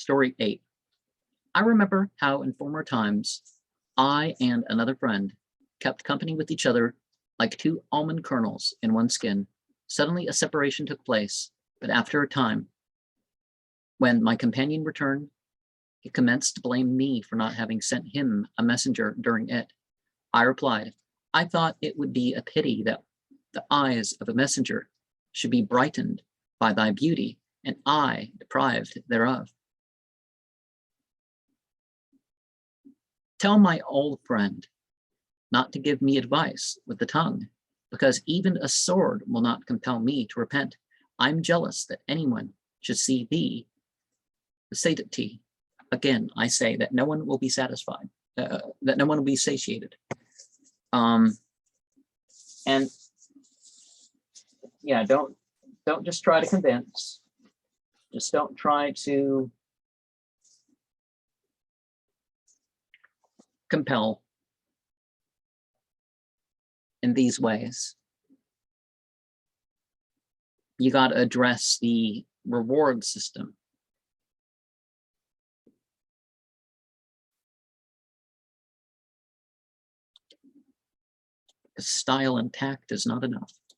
Story 8. I remember how in former times I and another friend kept company with each other like two almond kernels in one skin. Suddenly a separation took place, but after a time, when my companion returned, he commenced to blame me for not having sent him a messenger during it. I replied, I thought it would be a pity that the eyes of a messenger should be brightened by thy beauty, and I deprived thereof. Tell my old friend not to give me advice with the tongue, because even a sword will not compel me to repent. I'm jealous that anyone should see thee satiety. Again, I say that no one will be satisfied, that no one will be satiated. And yeah, don't just try to convince. Just don't try to compel in these ways. You got to address the reward system. Style and tact is not enough.